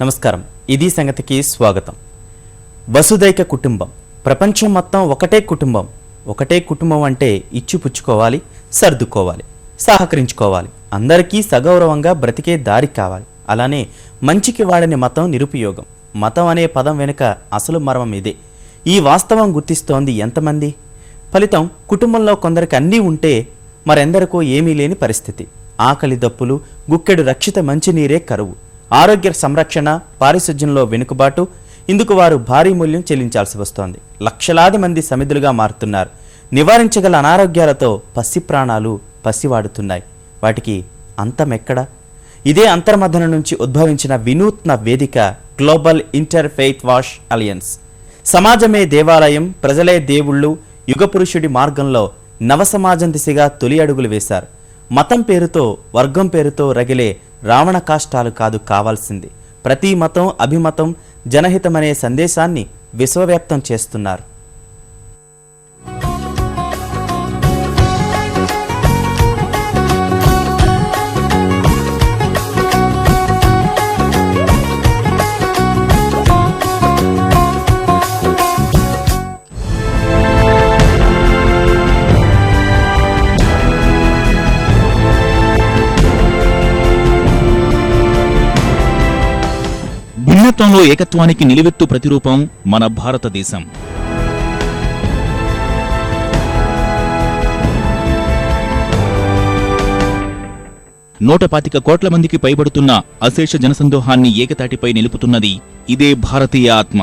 నమస్కారం. ఇది సంగతికి స్వాగతం. వసుదైక కుటుంబం, ప్రపంచం మొత్తం ఒకటే కుటుంబం. ఒకటే కుటుంబం అంటే ఇచ్చిపుచ్చుకోవాలి, సర్దుకోవాలి, సహకరించుకోవాలి, అందరికీ సగౌరవంగా బ్రతికే దారి కావాలి. అలానే మంచికి వాడని మతం నిరుపయోగం. మతం అనే పదం వెనుక అసలు మర్మం ఇదే. ఈ వాస్తవం గుర్తిస్తోంది ఎంతమంది? ఫలితం కుటుంబంలో కొందరికి అన్నీ ఉంటే మరెందరికో ఏమీ లేని పరిస్థితి. ఆకలి దప్పులు, గుక్కెడు రక్షిత మంచినీరే కరువు, ఆరోగ్య సంరక్షణ, పారిశుధ్యంలో వెనుకబాటు. ఇందుకు వారు భారీ మూల్యం చెల్లించాల్సి వస్తోంది. లక్షలాది మంది సమిధులుగా మారుతున్నారు. నివారించగల అనారోగ్యాలతో పసి ప్రాణాలు పసివాడుతున్నాయి. వాటికి అంతమెక్కడ? ఇదే అంతర్మథనం నుంచి ఉద్భవించిన వినూత్న వేదిక global inter faith wash alliance. సమాజమే దేవాలయం, ప్రజలే దేవుళ్ళు, యుగపురుషుడి మార్గంలో నవసమాజం దిశగా తొలి అడుగులు వేశారు. మతం పేరుతో, వర్గం పేరుతో రగిలే రావణ కాష్టాలు కాదు కావాల్సింది. ప్రతి మతం, అభిమతం, జనహితమనే సందేశాన్ని విశ్వవ్యాప్తం చేస్తున్నారు. భిన్నత్వంలో ఏకత్వానికి నిలువెత్తు ప్రతిరూపం మన భారతదేశం. నూట 25 కోట్ల మందికి పైబడుతున్న అశేష జనసందోహాన్ని ఏకతాటిపై నిలుపుతున్నది ఇదే భారతీయ ఆత్మ.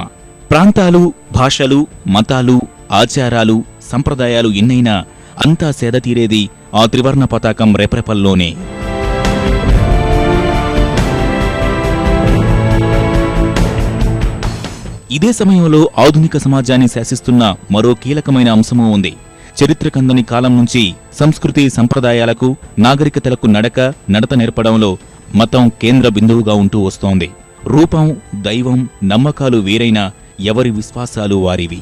ప్రాంతాలు, భాషలు, మతాలు, ఆచారాలు, సంప్రదాయాలు ఎన్నైనా అంతా సేదతీరేది ఆ త్రివర్ణ పతాకం రెపరెపల్లోనే. ఇదే సమయంలో ఆధునిక సమాజాన్ని శాసిస్తున్న మరో కీలకమైన అంశమూ ఉంది. చరిత్రకందని కాలం నుంచి సంస్కృతి సంప్రదాయాలకు, నాగరికతలకు నడత నేర్పడంలో మతం కేంద్ర బిందువుగా ఉంటూ వస్తోంది. రూపం, దైవం, నమ్మకాలు వేరైనా ఎవరి విశ్వాసాలు వారివి.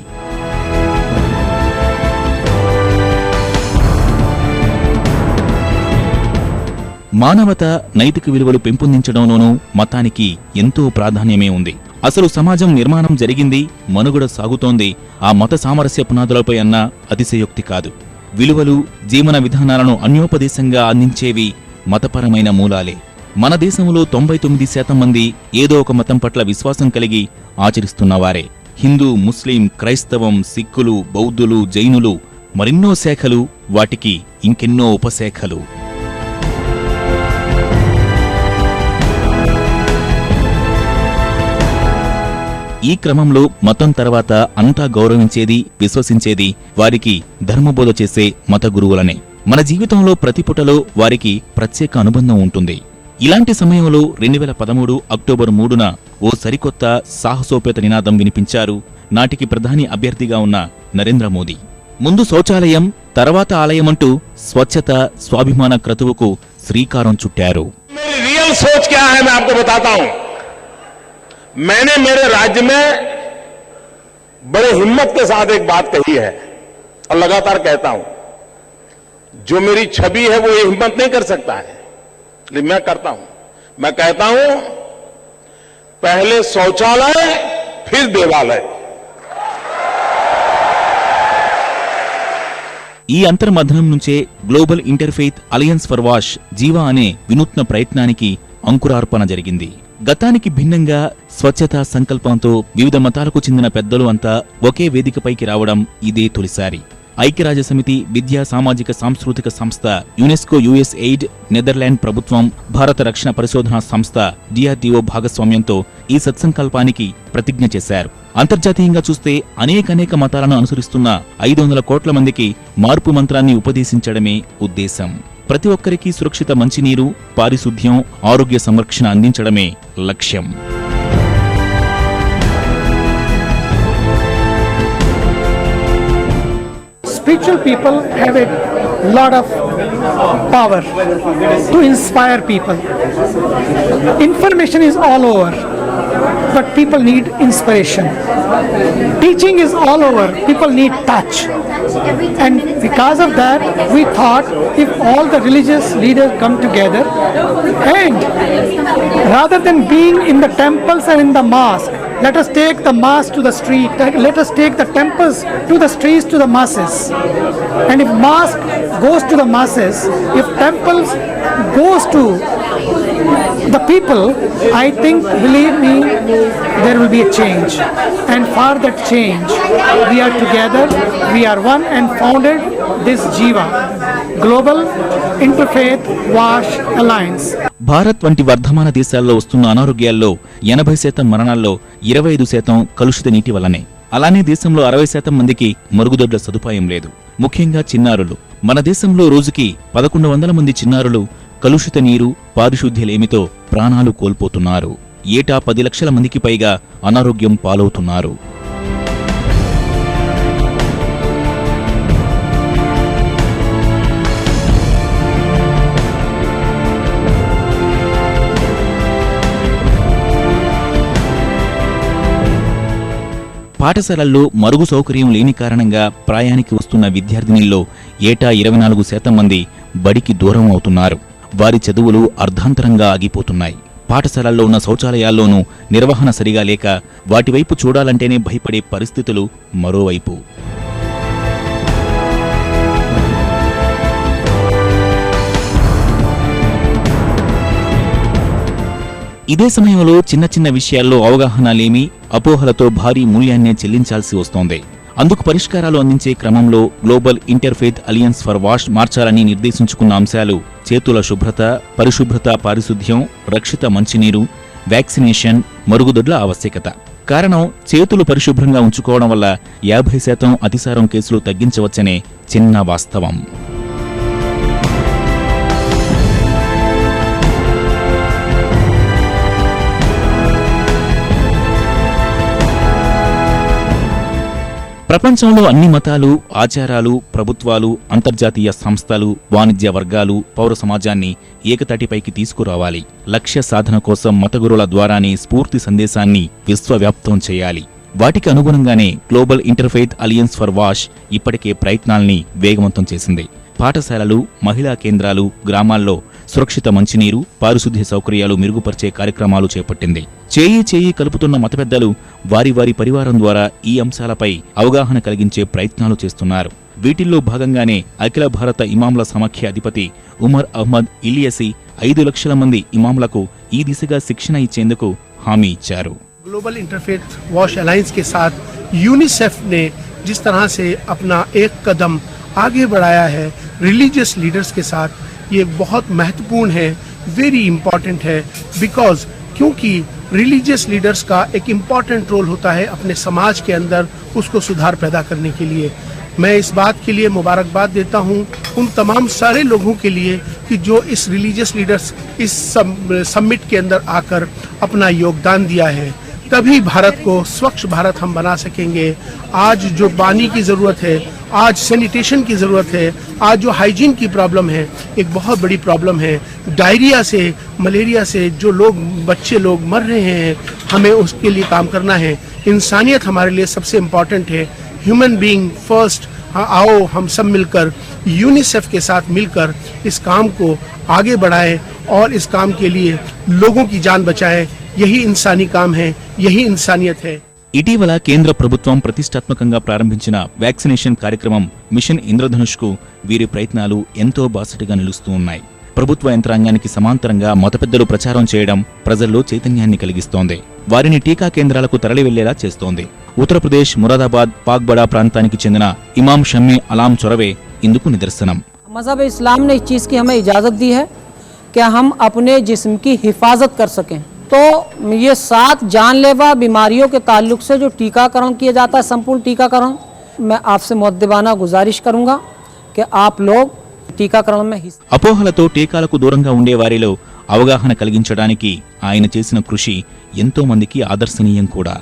మానవత, నైతిక విలువలు పెంపొందించడంలోనూ మతానికి ఎంతో ప్రాధాన్యమే ఉంది. అసలు సమాజం నిర్మాణం జరిగింది, మనుగడ సాగుతోంది ఆ మత సామరస్య పునాదులపై అన్న అతిశయోక్తి కాదు. విలువలు, జీవన విధానాలను అన్యోపదేశంగా అందించేవి మతపరమైన మూలాలే. మన దేశంలో 99% మంది ఏదో ఒక మతం పట్ల విశ్వాసం కలిగి ఆచరిస్తున్నవారే. హిందూ, ముస్లిం, క్రైస్తవం, సిక్కులు, బౌద్ధులు, జైనులు, మరెన్నో శాఖలు, వాటికి ఇంకెన్నో ఉపశాఖలు. ఈ క్రమంలో మతం తర్వాత అంతా గౌరవించేది, విశ్వసించేది వారికి ధర్మబోధ చేసే మత గురువులనే. మన జీవితంలో ప్రతి పుటలో వారికి ప్రత్యేక అనుబంధం ఉంటుంది. ఇలాంటి సమయంలో 2013 అక్టోబర్ 3న ఓ సరికొత్త సాహసోపేత నినాదం వినిపించారు నాటికి ప్రధాని అభ్యర్థిగా ఉన్న నరేంద్ర మోదీ. ముందు శౌచాలయం, తర్వాత ఆలయమంటూ స్వచ్ఛత, స్వాభిమాన క్రతువుకు శ్రీకారం చుట్టారు. मैंने मेरे राज्य में बड़े हिम्मत के साथ एक बात कही है और लगातार कहता हूं. जो मेरी छवि है वो ये हिम्मत नहीं कर सकता है, लेकिन मैं करता हूं. मैं कहता हूं पहले शौचालय फिर देवालय. ఈ అంతర్మథనం నుంచే global interfaith alliance for wash జీవా అనే వినూత్న ప్రయత్నానికి అంకురార్పణ జరిగింది. గతానికి భిన్నంగా స్వచ్ఛతా సంకల్పంతో వివిధ మతాలకు చెందిన పెద్దలు అంతా ఒకే వేదికపైకి రావడం ఇదే తొలిసారి. ఐక్యరాజ్యసమితి, విద్యా సామాజిక సాంస్కృతిక సంస్థ, యునెస్కో, యుఎస్ఎయిడ్, నెదర్లాండ్ ప్రభుత్వం, భారత రక్షణ పరిశోధనా సంస్థ DRDO భాగస్వామ్యంతో ఈ సత్సంకల్పానికి ప్రతిజ్ఞ చేశారు. అంతర్జాతీయంగా చూస్తే అనేక మతాలను అనుసరిస్తున్న 500 కోట్ల మందికి మార్పు మంత్రాన్ని ఉపదేశించడమే ఉద్దేశం. ప్రతి ఒక్కరికి సురక్షిత మంచినీరు, పారిశుధ్యం, ఆరోగ్య సంరక్షణ అందించడమే లక్ష్యం. Spiritual people have a lot of power to inspire people. Information is all over. but people need inspiration. Teaching is all over. People need touch. And because of that, we thought if all the religious leaders come together and rather than being in the temples and in the mosque, let us take the mosque to the street. Let us take the temples to the streets to the masses. And if mosque goes to the masses, if temples goes to the people, I think, believe me, there will be a change. And for that change, we are together, we are one, and founded this Jiva, Global Interfaith Wash Alliance. Bharat వంటి వర్ధమాన దేశాల్లో వస్తున్న అనారోగ్యాల్లో 80% మరణాల్లో 25% కలుషిత నీటి వల్లనే. అలానే దేశంలో 60% మందికి మరుగుదొడ్ల సదుపాయం లేదు. ముఖ్యంగా చిన్నారులు. మన దేశంలో రోజుకి 1100 మంది చిన్నారులు కలుషిత నీరు, పారిశుద్ధ్యలేమితో ప్రాణాలు కోల్పోతున్నారు. ఏటా 10 లక్షల మందికి పైగా అనారోగ్యం పాలవుతున్నారు. పాఠశాలల్లో మరుగు సౌకర్యం లేని కారణంగా ప్రాయానికి వస్తున్న విద్యార్థినిల్లో ఏటా 24% మంది బడికి దూరం అవుతున్నారు. వారి చదువులు అర్ధాంతరంగా ఆగిపోతున్నాయి. పాఠశాలల్లో ఉన్న శౌచాలయాల్లోనూ నిర్వహణ సరిగా లేక వాటివైపు చూడాలంటేనే భయపడే పరిస్థితులు మరోవైపు. ఇదే సమయంలో చిన్న చిన్న విషయాల్లో అవగాహన లేమి, అపోహలతో భారీ మూల్యాన్నే చెల్లించాల్సి వస్తోంది. అందుకు పరిష్కారాలు అందించే క్రమంలో గ్లోబల్ ఇంటర్ఫెయిత్ అలియన్స్ ఫర్ వాష్ మార్చాలని నిర్దేశించుకున్న అంశాలు చేతుల శుభ్రత, పరిశుభ్రత, పారిశుద్ధ్యం, రక్షిత మంచినీరు, వ్యాక్సినేషన్, మరుగుదొడ్ల ఆవశ్యకత. కారణం, చేతులు పరిశుభ్రంగా ఉంచుకోవడం వల్ల 50% అతిసారం కేసులు తగ్గించవచ్చనే చిన్న వాస్తవం. ప్రపంచంలో అన్ని మతాలు, ఆచారాలు, ప్రభుత్వాలు, అంతర్జాతీయ సంస్థలు, వాణిజ్య వర్గాలు పౌర సమాజాన్ని ఏకతాటిపైకి తీసుకురావాలి. లక్ష్య సాధన కోసం మతగురుల ద్వారానే స్ఫూర్తి సందేశాన్ని విశ్వవ్యాప్తం చేయాలి. వాటికి అనుగుణంగానే గ్లోబల్ ఇంటర్ఫెయిత్ అలియన్స్ ఫర్ వాష్ ఇప్పటికే ప్రయత్నాల్ని వేగవంతం చేసింది. పాఠశాలలు, మహిళా కేంద్రాలు, గ్రామాల్లో సురక్షిత మంచినీరు, పారిశుద్ధ్య సౌకర్యాలు మెరుగుపరిచే కార్యక్రమాలు చేపట్టింది. చేయి కలుపుతున్న మత పెద్దలు వారి వారి పరివారం ద్వారా ఈ అంశాలపై అవగాహన కలిగించే ప్రయత్నాలు చేస్తున్నారు. వీటిల్లో భాగంగానే అఖిల భారత ఇమాంల సమాఖ్య అధిపతి ఉమర్ అహ్మద్ ఇలియసి 5 లక్షల మంది ఇమాంలకు ఈ దిశగా శిక్షణ ఇచ్చేందుకు హామీ ఇచ్చారు. ग्लोबल इंटरफेथ वॉश अलायंस के साथ यूनिसेफ ने जिस तरह से अपना एक कदम आगे बढ़ाया है रिलीजियस लीडर्स के साथ, ये बहुत महत्वपूर्ण है, वेरी इम्पॉर्टेंट है, बिकॉज क्योंकि रिलीजियस लीडर्स का एक इम्पॉर्टेंट रोल होता है अपने समाज के अंदर उसको सुधार पैदा करने के लिए. मैं इस बात के लिए मुबारकबाद देता हूँ उन तमाम सारे लोगों के लिए कि जो इस रिलीजियस लीडर्स इस समिट के अंदर आकर अपना योगदान दिया है. तभी भारत को स्वच्छ भारत हम बना सकेंगे. आज जो पानी की ज़रूरत है, आज सैनिटेशन की ज़रूरत है, आज जो हाइजीन की प्रॉब्लम है, एक बहुत बड़ी प्रॉब्लम है. डायरिया से, मलेरिया से जो बच्चे लोग मर रहे हैं, हमें उसके लिए काम करना है. इंसानियत हमारे लिए सबसे इम्पॉर्टेंट है. Human being first. आओ हम सब मिलकर यूनिसेफ के साथ मिलकर इस काम को आगे बढ़ाएं और इस काम के लिए लोगों की जान बचाएं. यही इंसानी काम है, यही इंसानियत है. ఇటీవల కేంద్ర ప్రభుత్వం ప్రతిష్టాత్మకంగా ప్రారంభించిన వ్యాక్సినేషన్ కార్యక్రమం మిషన్ ఇంద్రధనుష్కు వీరి ప్రయత్నాలు ఎంతో బాసటగా నిలుస్తూ ఉన్నాయి. ప్రభుత్వ యంత్రాంగానికి సమాంతరంగా మత పెద్దలు ప్రచారం చేయడం ప్రజల్లో చైతన్యాన్ని కలిగిస్తోంది. వారిని టీకా కేంద్రాలకు తరలి వెళ్లేలా చేస్తోంది. ఉత్తరప్రదేశ్ మురాదాబాద్ పాక్బడా ప్రాంతానికి చెందిన ఇమాం షమ్మి అలాం చొరవే ఇందుకు నిదర్శనం. मजहब इस्लाम ने इस चीज़ की हमें इजाज़त दी है कि हम अपने जिस्म की हिफाजत कर सकें. तो ये 7 जानलेवा बीमारियों के ताल्लुक से जो टीकाकरण किया जाता है, संपूर्ण टीकाकरण, मैं आपसे मुअद्दिबाना गुजारिश करूँगा कि आप लोग టీకాకరణం అపోహలతో టీకాలకు దూరంగా ఉండే వారిలో అవగాహన కలిగించడానికి ఆయన చేసిన కృషి ఎంతో మందికి ఆదర్శనీయం కూడా.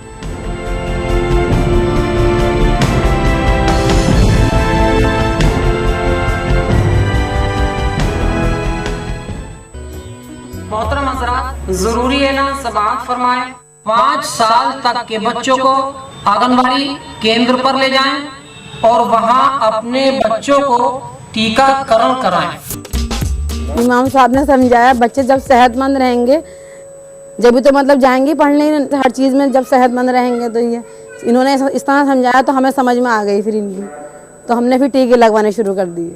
मोहतरम हज़रात, ज़रूरी है ना समाअत फरमाएं 5 साल तक के बच्चों को आंगनबाड़ी केंद्र पर ले जाएं और वहां अपने बच्चों को टीकाकरण कराएं। इमाम साहब ने समझाया बच्चे जब सेहतमंद रहेंगे जब भी तो मतलब जाएंगे पढ़ने, हर चीज़ में जब सेहतमंद रहेंगे तो ये इन्होंने इस तरह समझाया तो हमें समझ में आ गई फिर इनकी, तो हमने फिर टीके लगवाने शुरू कर दिए।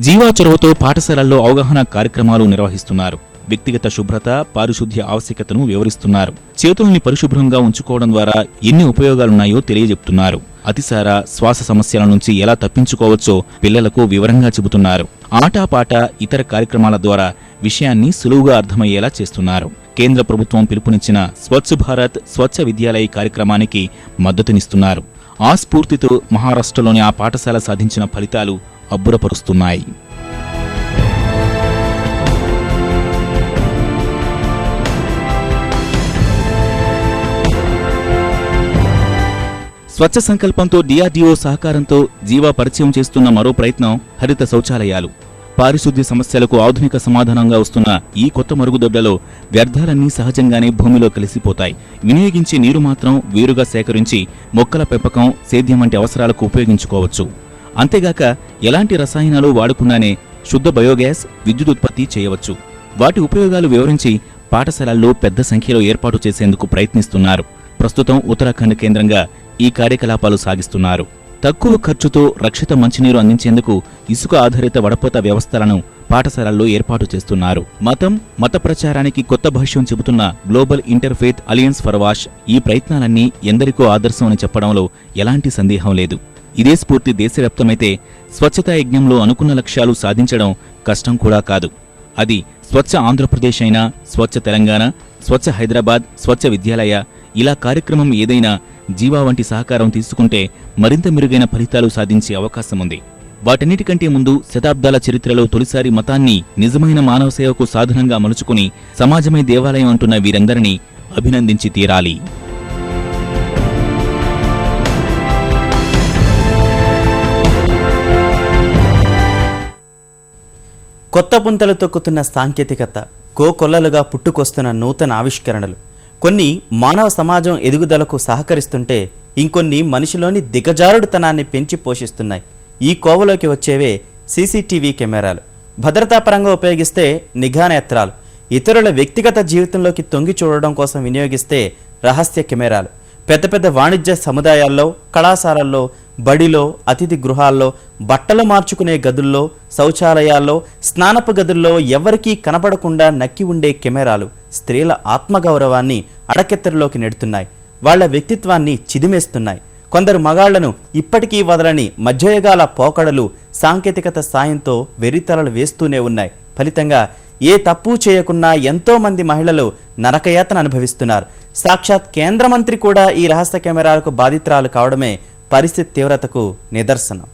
జీవా చొరవతో పాఠశాలల్లో అవగాహన కార్యక్రమాలు నిర్వహిస్తున్నారు. వ్యక్తిగత శుభ్రత, పారిశుద్ధ్య ఆవశ్యకతను వివరిస్తున్నారు. చేతుల్ని పరిశుభ్రంగా ఉంచుకోవడం ద్వారా ఎన్ని ఉపయోగాలున్నాయో తెలియజెప్తున్నారు. అతిసార, శ్వాస సమస్యల నుంచి ఎలా తప్పించుకోవచ్చో పిల్లలకు వివరంగా చెబుతున్నారు. ఆటాపాట, ఇతర కార్యక్రమాల ద్వారా విషయాన్ని సులువుగా అర్థమయ్యేలా చేస్తున్నారు. కేంద్ర ప్రభుత్వం పిలుపునిచ్చిన స్వచ్ఛ భారత్, స్వచ్ఛ విద్యాలయ కార్యక్రమానికి మద్దతునిస్తున్నారు. ఆ స్ఫూర్తితో మహారాష్ట్రలోని ఆ పాఠశాల సాధించిన ఫలితాలు అబ్బురపరుస్తున్నాయి. స్వచ్ఛ సంకల్పంతో డిఆర్డీఓ సహకారంతో జీవా పరిచయం చేస్తున్న మరో ప్రయత్నం హరిత శౌచాలయాలు. పారిశుద్ధ్య సమస్యలకు ఆధునిక సమాధానంగా వస్తున్న ఈ కొత్త మరుగుదొడ్లలో వ్యర్థాలన్నీ సహజంగానే భూమిలో కలిసిపోతాయి. వినియోగించే నీరు మాత్రం వేరుగా సేకరించి మొక్కల పెంపకం, సేద్యం వంటి అవసరాలకు ఉపయోగించుకోవచ్చు. అంతేగాక ఎలాంటి రసాయనాలు వాడకుండానే శుద్ధ బయోగ్యాస్, విద్యుత్ ఉత్పత్తి చేయవచ్చు. వాటి ఉపయోగాలు వివరించి పాఠశాలల్లో పెద్ద సంఖ్యలో ఏర్పాటు చేసేందుకు ప్రయత్నిస్తున్నారు. ప్రస్తుతం ఉత్తరాఖండ్ కేంద్రంగా ఈ కార్యకలాపాలు సాగిస్తున్నారు. తక్కువ ఖర్చుతో రక్షిత మంచినీరు అందించేందుకు ఇసుక ఆధారిత వడపోత వ్యవస్థలను పాఠశాలల్లో ఏర్పాటు చేస్తున్నారు. మతం, మత ప్రచారానికి కొత్త భాష్యం చెబుతున్న global interfaith alliance for wash ఈ ప్రయత్నాలన్నీ ఎందరికో ఆదర్శం అని చెప్పడంలో ఎలాంటి సందేహం లేదు. ఇదే స్ఫూర్తి దేశవ్యాప్తమైతే స్వచ్ఛతా యజ్ఞంలో అనుకున్న లక్ష్యాలు సాధించడం కష్టం కూడా కాదు. అది స్వచ్ఛ ఆంధ్రప్రదేశ్ అయినా, స్వచ్ఛ తెలంగాణ, స్వచ్ఛ హైదరాబాద్, స్వచ్ఛ విద్యాలయ, ఇలా కార్యక్రమం ఏదైనా జీవా వంటి సహకారం తీసుకుంటే మరింత మెరుగైన ఫలితాలు సాధించే అవకాశం ఉంది. వాటన్నిటికంటే ముందు శతాబ్దాల చరిత్రలో తొలిసారి మతాన్ని నిజమైన మానవ సేవకు సాధనంగా మలుచుకుని సమాజమే దేవాలయం అంటున్న వీరందరినీ అభినందించి తీరాలి. కొత్త పుంతలు తొక్కుతున్న సాంకేతికత, కోకొల్లలుగా పుట్టుకొస్తున్న నూతన ఆవిష్కరణలు కొన్ని మానవ సమాజం ఎదుగుదలకు సహకరిస్తుంటే ఇంకొన్ని మనిషిలోని దిగజారుడుతనాన్ని పెంచి పోషిస్తున్నాయి. ఈ కోవలోకి వచ్చేవే సీసీటీవీ కెమెరాలు. భద్రతాపరంగా ఉపయోగిస్తే నిఘా నేత్రాలు, ఇతరుల వ్యక్తిగత జీవితంలోకి తొంగి చూడడం కోసం వినియోగిస్తే రహస్య కెమెరాలు. పెద్ద పెద్ద వాణిజ్య సముదాయాల్లో, కళాశాలల్లో, బడిలో, అతిథి గృహాల్లో, బట్టలు మార్చుకునే గదుల్లో, శౌచాలయాల్లో, స్నానపు గదుల్లో ఎవరికీ కనపడకుండా నక్కి ఉండే కెమెరాలు స్త్రీల ఆత్మగౌరవాన్ని అడకెత్తరిలోకి నెడుతున్నాయి. వాళ్ల వ్యక్తిత్వాన్ని చిదిమేస్తున్నాయి. కొందరు మగాళ్లను ఇప్పటికీ వదలని మధ్యయుగాల పోకడలు సాంకేతికత సాయంతో వెర్రితలలు వేస్తూనే ఉన్నాయి. ఫలితంగా ఏ తప్పు చేయకున్నా ఎంతో మంది మహిళలు నరకయాతన అనుభవిస్తున్నారు. సాక్షాత్ కేంద్ర మంత్రి కూడా ఈ రహస్య కెమెరాలకు బాధితురాలు కావడమే పరిస్థితి తీవ్రతకు నిదర్శనం.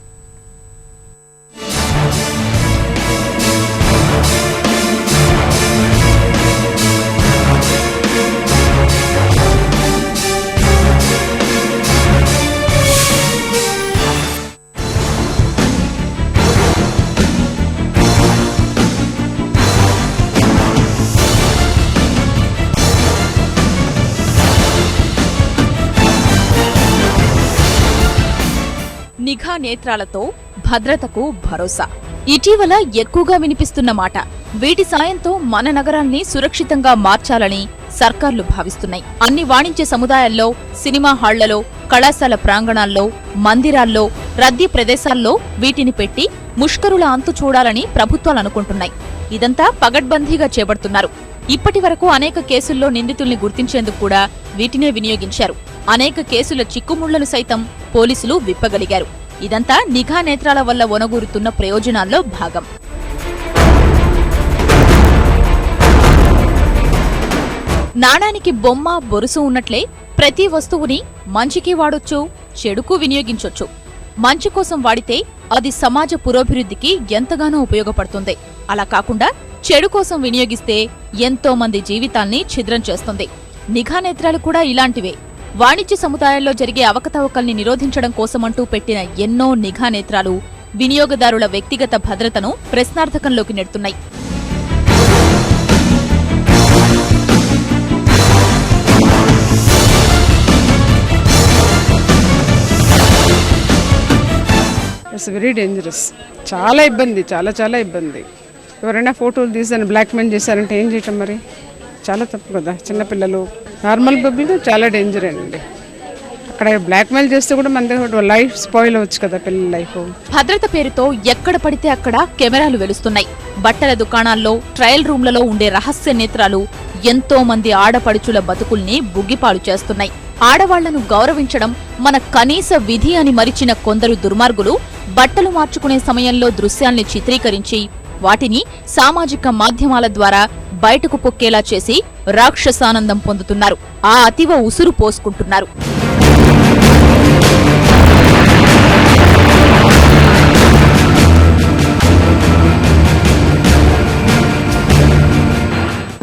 నిఘా నేత్రాలతో భద్రతకు భరోసా ఇటీవల ఎక్కువగా వినిపిస్తున్న మాట. వీటి సాయంతో మన నగరాల్ని సురక్షితంగా మార్చాలని సర్కార్లు భావిస్తున్నాయి. అన్ని వాణిజ్య సముదాయాల్లో, సినిమా హాళ్లలో, కళాశాల ప్రాంగణాల్లో, మందిరాల్లో, రద్దీ ప్రదేశాల్లో వీటిని పెట్టి ముష్కరుల అంతు చూడాలని ప్రభుత్వాలు అనుకుంటున్నాయి. ఇదంతా పగడ్బందీగా చేపడుతున్నారు. ఇప్పటి వరకు అనేక కేసుల్లో నిందితుల్ని గుర్తించేందుకు కూడా వీటినే వినియోగించారు. అనేక కేసుల చిక్కుముళ్లను సైతం పోలీసులు విప్పగలిగారు. ఇదంతా నిఘా నేత్రాల వల్ల ఒనగూరుతున్న ప్రయోజనాల్లో భాగం. నాణానికి బొమ్మ, బొరుసు ఉన్నట్లే ప్రతి వస్తువుని మంచికి వాడొచ్చు, చెడుకు వినియోగించొచ్చు. మంచి కోసం వాడితే అది సమాజ పురోభివృద్ధికి ఎంతగానో ఉపయోగపడుతుంది. అలా కాకుండా చెడు కోసం వినియోగిస్తే ఎంతో మంది జీవితాల్ని ఛిద్రం చేస్తుంది. నిఘా నేత్రాలు కూడా ఇలాంటివే. వాణిజ్య సముదాయాల్లో జరిగే అవకతవకల్ని నిరోధించడం కోసమంటూ పెట్టిన ఎన్నో నిఘా నేత్రాలు వినియోగదారుల వ్యక్తిగత భద్రతను ప్రశ్నార్థకంలోకి నెడుతున్నాయి. It's very dangerous. చాలా ఇబ్బంది, చాలా చాలా ఇబ్బంది. ఎవరైనా ఫోటోలు తీసి బ్లాక్మెయిల్ చేశారంటే ఏం చేయటం మరి? చాలా తప్పు కదా. చిన్నపిల్లలు, నార్మల్ పబ్లిక్ చాలా డేంజర్ అండి. అక్కడ బ్లాక్మెయిల్ చేస్తే కూడా మన దగ్గర లైఫ్ స్పాయిల్ అవ్వచ్చు కదా, పిల్లల లైఫ్. భద్రత పేరుతో ఎక్కడ పడితే అక్కడ కెమెరాలు వెలుస్తున్నాయి. బట్టల దుకాణాల్లో, ట్రయల్ రూమ్లలో ఉండే రహస్య నేత్రాలు ఎంతో మంది ఆడపడుచుల బతుకుల్ని బుగ్గిపాలు చేస్తున్నాయి. ఆడవాళ్లను గౌరవించడం మన కనీస విధి అని మరిచిన కొందరు దుర్మార్గులు బట్టలు మార్చుకునే సమయంలో దృశ్యాల్ని చిత్రీకరించి వాటిని సామాజిక మాధ్యమాల ద్వారా బయటకు పొక్కేలా చేసి రాక్షసానందం పొందుతున్నారు. ఆ అతివ ఉసురు పోసుకుంటున్నారు.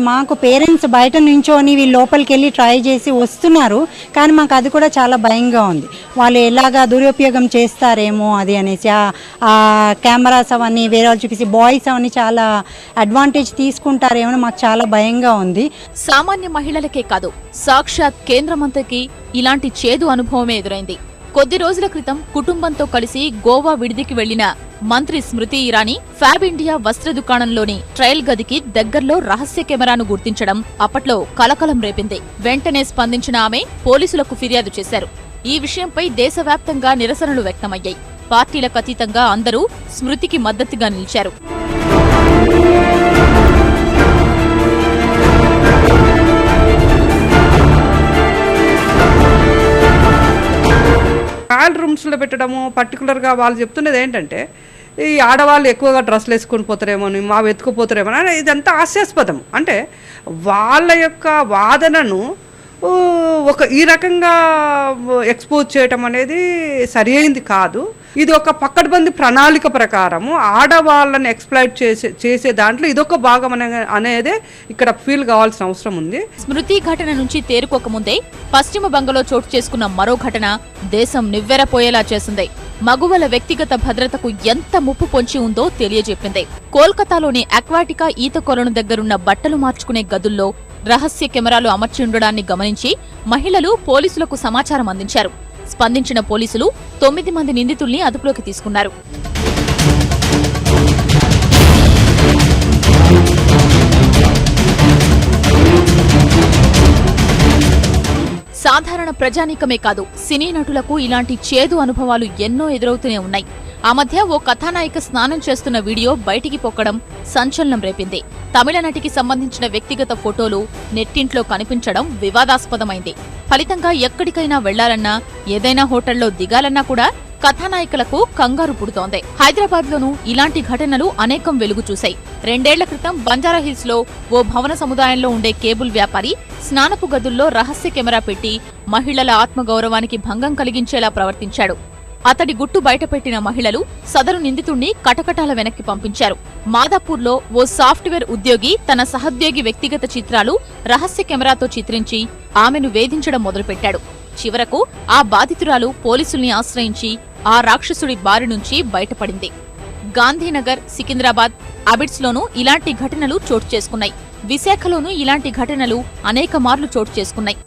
మాకు పేరెంట్స్ బయట నుంచోని వీళ్ళు లోపలికి వెళ్ళి ట్రై చేసి వస్తున్నారు, కానీ మాకు అది కూడా చాలా భయంగా ఉంది. వాళ్ళు ఎలాగా దురుపయోగం చేస్తారేమో అది అనేసి ఆ కెమెరాస్ అవన్నీ వేరే వాళ్ళు చూపించి బాయ్స్ అవన్నీ చాలా అడ్వాంటేజ్ తీసుకుంటారేమో మాకు చాలా భయంగా ఉంది. సామాన్య మహిళలకే కాదు, సాక్షాత్ కేంద్ర మంత్రికి ఇలాంటి చేదు అనుభవమే ఎదురైంది. కొద్ది రోజుల క్రితం కుటుంబంతో కలిసి గోవా విడిదికి వెళ్లిన మంత్రి స్మృతి ఇరానీ ఫ్యాబ్ ఇండియా వస్త్ర దుకాణంలోని ట్రయల్ గదికి దగ్గర్లో రహస్య కెమెరాను గుర్తించడం అప్పట్లో కలకలం రేపింది. వెంటనే స్పందించిన ఆమె పోలీసులకు ఫిర్యాదు చేశారు. ఈ విషయంపై దేశవ్యాప్తంగా నిరసనలు వ్యక్తమయ్యాయి. పార్టీలకు అతీతంగా అందరూ స్మృతికి మద్దతుగా నిలిచారు. ట్రయల్ రూమ్స్లో పెట్టడము, పర్టికులర్గా వాళ్ళు చెప్తున్నది ఏంటంటే ఈ ఆడవాళ్ళు ఎక్కువగా డ్రెస్లు వేసుకొని పోతారేమోని, మా వెతుకుపోతారేమో అని. ఇదంతా హాస్యాస్పదం. అంటే వాళ్ళ యొక్క వాదనను ఈ రకంగా ఎక్స్పోజ్ చేయటం అనేది సరి అయింది కాదు. ఇది ఒక పక్కడబంది ప్రణాళిక ప్రకారము ఆడవాళ్ళని ఎక్స్ప్లాయిట్ చేసే దాంట్లో ఇదొక భాగం అనేదే ఇక్కడ ఫీల్ కావాల్సిన అవసరం ఉంది. స్మృతి ఘటన నుంచి తేరుకోకముందే పశ్చిమ బంగలో చోటు చేసుకున్న మరో ఘటన దేశం నివ్వెరపోయేలా చేసింది. మగువల వ్యక్తిగత భద్రతకు ఎంత ముప్పు పొంచి ఉందో తెలియజెప్పింది. కోల్కతాలోని అక్వాటికా ఈత కొలను దగ్గరున్న బట్టలు మార్చుకునే గదుల్లో రహస్య కెమెరాలు అమర్చి ఉండడాన్ని గమనించి మహిళలు పోలీసులకు సమాచారం అందించారు. స్పందించిన పోలీసులు 9 మంది నిందితుల్ని అదుపులోకి తీసుకున్నారు. సాధారణ ప్రజానీకమే కాదు, సినీ నటులకు ఇలాంటి చేదు అనుభవాలు ఎన్నో ఎదురవుతూనే ఉన్నాయి. ఆ మధ్య ఓ కథానాయిక స్నానం చేస్తున్న వీడియో బయటికి పొక్కడం సంచలనం రేపింది. తమిళ నటికి సంబంధించిన వ్యక్తిగత ఫోటోలు నెట్టింట్లో కనిపించడం వివాదాస్పదమైంది. ఫలితంగా ఎక్కడికైనా వెళ్లాలన్నా, ఏదైనా హోటల్లో దిగాలన్నా కూడా కథానాయికలకు కంగారు పుడుతోంది. హైదరాబాద్లోనూ ఇలాంటి ఘటనలు అనేకం వెలుగు చూశాయి. 2 ఏళ్ల క్రితం బంజారాహిల్స్ లో ఓ భవన సముదాయంలో ఉండే కేబుల్ వ్యాపారి స్నానపు గదుల్లో రహస్య కెమెరా పెట్టి మహిళల ఆత్మగౌరవానికి భంగం కలిగించేలా ప్రవర్తించాడు. అతడి గుట్టు బయటపెట్టిన మహిళలు సదరు నిందితుణ్ణి కటకటాల వెనక్కి పంపించారు. మాదాపూర్లో ఓ సాఫ్ట్వేర్ ఉద్యోగి తన సహోద్యోగి వ్యక్తిగత చిత్రాలు రహస్య కెమెరాతో చిత్రించి ఆమెను వేధించడం మొదలుపెట్టాడు. చివరకు ఆ బాధితురాలు పోలీసుల్ని ఆశ్రయించి ఆ రాక్షసుడి బారి నుంచి బయటపడింది. గాంధీనగర్, సికింద్రాబాద్, అబిడ్స్లోనూ ఇలాంటి ఘటనలు చోటు చేసుకున్నాయి. విశాఖలోనూ ఇలాంటి ఘటనలు అనేక మార్లు చోటు చేసుకున్నాయి.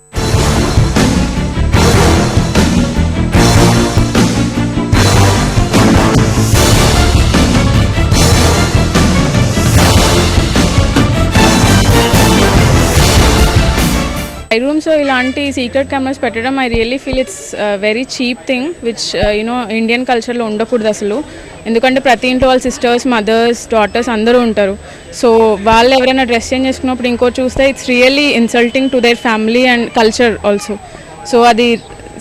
రూమ్స్ లో ఇలాంటి సీక్రెట్ కెమెరాస్ పెట్టడం I really feel it's very cheap thing which Indian కల్చర్లో ఉండకూడదు అసలు. ఎందుకంటే ప్రతి ఇంట్లో వాళ్ళ సిస్టర్స్, మదర్స్, డాటర్స్ అందరూ ఉంటారు. సో వాళ్ళు ఎవరైనా డ్రెస్ చేంజ్ చేసుకున్నప్పుడు ఇంకో చూస్తే it's really insulting to their family and culture also. So అది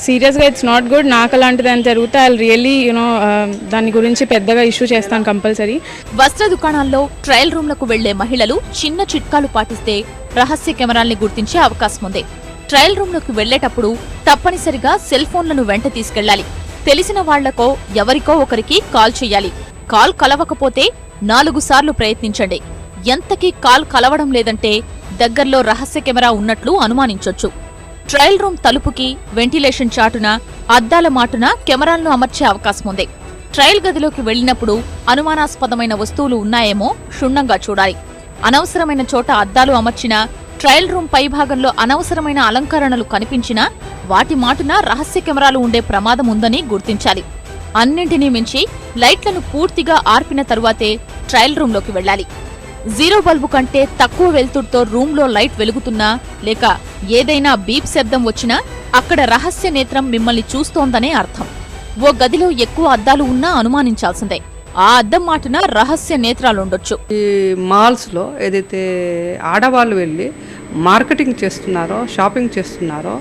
సీరియస్గా ఇట్స్ నాట్ గుడ్. నాకు అలాంటిది అని జరిగితే ఐ రియల్లీ దాని గురించి పెద్దగా ఇష్యూ చేస్తాను కంపల్సరీ. వస్త్ర దుకాణాల్లో ట్రయల్ రూమ్లకు వెళ్లే మహిళలు చిన్న చిట్కాలు పాటిస్తే రహస్య కెమెరాల్ని గుర్తించే అవకాశం ఉంది. ట్రయల్ రూమ్లోకి వెళ్లేటప్పుడు తప్పనిసరిగా సెల్ ఫోన్లను వెంట తీసుకెళ్లాలి. తెలిసిన వాళ్లకో ఎవరికో ఒకరికి కాల్ చెయ్యాలి. కాల్ కలవకపోతే 4 సార్లు ప్రయత్నించండి. ఎంతకీ కాల్ కలవడం లేదంటే దగ్గర్లో రహస్య కెమెరా ఉన్నట్లు అనుమానించొచ్చు. ట్రయల్ రూమ్ తలుపుకి, వెంటిలేషన్ చాటున, అద్దాల మాటున కెమెరాలను అమర్చే అవకాశం ఉంది. ట్రయల్ గదిలోకి వెళ్లినప్పుడు అనుమానాస్పదమైన వస్తువులు ఉన్నాయేమో క్షుణ్ణంగా చూడాలి. అనవసరమైన చోట అద్దాలు అమర్చినా, ట్రయల్ రూమ్ పైభాగంలో అనవసరమైన అలంకరణలు కనిపించినా వాటి మాటున రహస్య కెమెరాలు ఉండే ప్రమాదం ఉందని గుర్తించాలి. అన్నింటినీ మించి లైట్లను పూర్తిగా ఆర్పిన తరువాతే ట్రయల్ రూంలోకి వెళ్లాలి. 0 బల్బు కంటే తక్కువ వెలుతురుతో రూంలో లైట్ వెలుగుతున్నా లేక ఏదైనా బీప్ శబ్దం వచ్చినా అక్కడ రహస్య నేత్రం మిమ్మల్ని చూస్తోందనే అర్థం. ఓ గదిలో ఎక్కువ అద్దాలు ఉన్నా అనుమానించాల్సిందే. ఆ అద్దం మాటన రహస్య నేత్రాలుండొచ్చు. ఈ మాల్స్లో ఏదైతే ఆడవాళ్ళు వెళ్ళి మార్కెటింగ్ చేస్తున్నారో, షాపింగ్ చేస్తున్నారో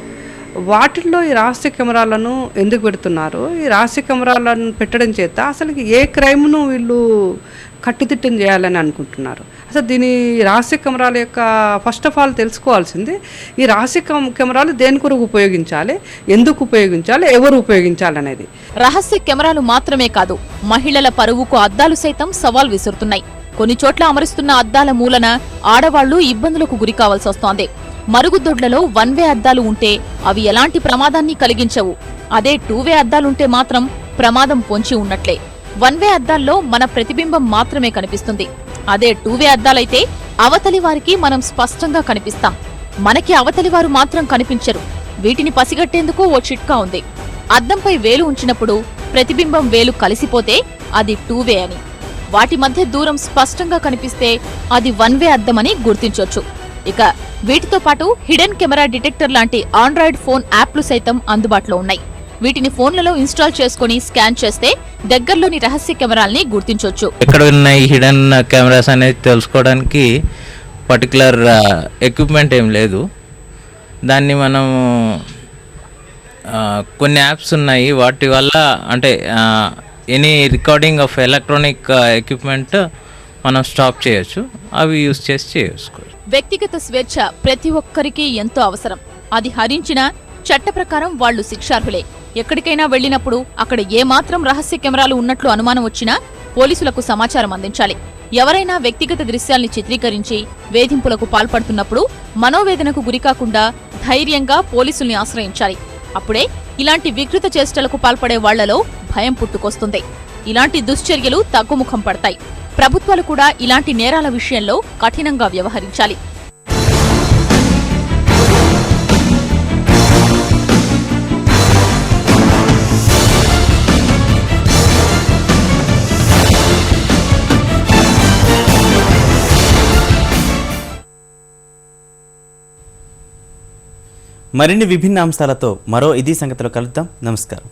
వాటిల్లో ఈ రహస్య కెమెరాలను ఎందుకు పెడుతున్నారు? ఈ రహస్య కెమెరాలను పెట్టడం చేత అసలు ఏ క్రైమ్ను వీళ్ళు కట్టుదిట్టం చేయాలని అనుకుంటున్నారు? అసలు దీని రహస్య కెమెరాల యొక్క ఫస్ట్ ఆఫ్ ఆల్ తెలుసుకోవాల్సింది ఈ రహస్య కెమెరాలు దేని కొరకు ఉపయోగించాలి, ఎందుకు ఉపయోగించాలి, ఎవరు ఉపయోగించాలి అనేది. రహస్య కెమెరాలు మాత్రమే కాదు, మహిళల పరువుకు అద్దాలు సైతం సవాల్ విసురుతున్నాయి. కొన్ని చోట్ల అమరుస్తున్న అద్దాల మూలన ఆడవాళ్లు ఇబ్బందులకు గురికావాల్సి వస్తోంది. మరుగుదొడ్లలో 1 వే అద్దాలు ఉంటే అవి ఎలాంటి ప్రమాదాన్ని కలిగించవు. అదే 2 వే అద్దాలుంటే మాత్రం ప్రమాదం పొంచి ఉన్నట్లే. 1 వే అద్దాల్లో మన ప్రతిబింబం మాత్రమే కనిపిస్తుంది. అదే 2 వే అద్దాలైతే అవతలి వారికి మనం స్పష్టంగా కనిపిస్తాం, మనకి అవతలి వారు మాత్రం కనిపించరు. వీటిని పసిగట్టేందుకు ఓ చిట్కా ఉంది. అద్దంపై వేలు ఉంచినప్పుడు ప్రతిబింబం వేలు కలిసిపోతే అది 2 వే అని, వాటి మధ్య దూరం స్పష్టంగా కనిపిస్తే అది 1 వే అద్దమని గుర్తించొచ్చు. ఇక వీటితో పాటు హిడెన్ కెమెరా డిటెక్టర్ లాంటి ఆండ్రాయిడ్ ఫోన్ యాప్లు సైతం అందుబాటులో ఉన్నాయి. వీటిని ఫోన్లలో ఇన్స్టాల్ చేసుకుని స్కాన్ చేస్తే దగ్గరలోని రహస్య కెమెరాల్ని గుర్తించొచ్చు. ఎక్కడ ఉన్నాయి హిడెన్ కెమెరాస్ అనేది తెలుసుకోవడానికి పర్టికులర్ ఎక్విప్మెంట్ ఏం లేదు. దాన్ని మనం కొన్ని యాప్స్ ఉన్నాయి, వాటి వల్ల అంటే any recording of electronic equipment మనం స్టాప్ చేయొచ్చు, అవి యూజ్ చేసి చేసుకోవచ్చు. వ్యక్తిగత స్వేచ్ఛ ప్రతి ఒక్కరికి ఎంతో అవసరం. అది హరించినా చట్ట ప్రకారం వాళ్లు శిక్షార్హులే. ఎక్కడికైనా వెళ్లినప్పుడు అక్కడ ఏమాత్రం రహస్య కెమెరాలు ఉన్నట్లు అనుమానం వచ్చినా పోలీసులకు సమాచారం అందించాలి. ఎవరైనా వ్యక్తిగత దృశ్యాల్ని చిత్రీకరించి వేధింపులకు పాల్పడుతున్నప్పుడు మనోవేదనకు గురికాకుండా ధైర్యంగా పోలీసుల్ని ఆశ్రయించాలి. అప్పుడే ఇలాంటి వికృత చేష్టలకు పాల్పడే వాళ్లలో భయం పుట్టుకొస్తుంది. ఇలాంటి దుశ్చర్యలు తగ్గుముఖం పడతాయి. ప్రభుత్వాలు కూడా ఇలాంటి నేరాల విషయంలో కఠినంగా వ్యవహరించాలి. మరిన్ని విభిన్న అంశాలతో మరో ఇది సంగతిలో కలుద్దాం. నమస్కారం.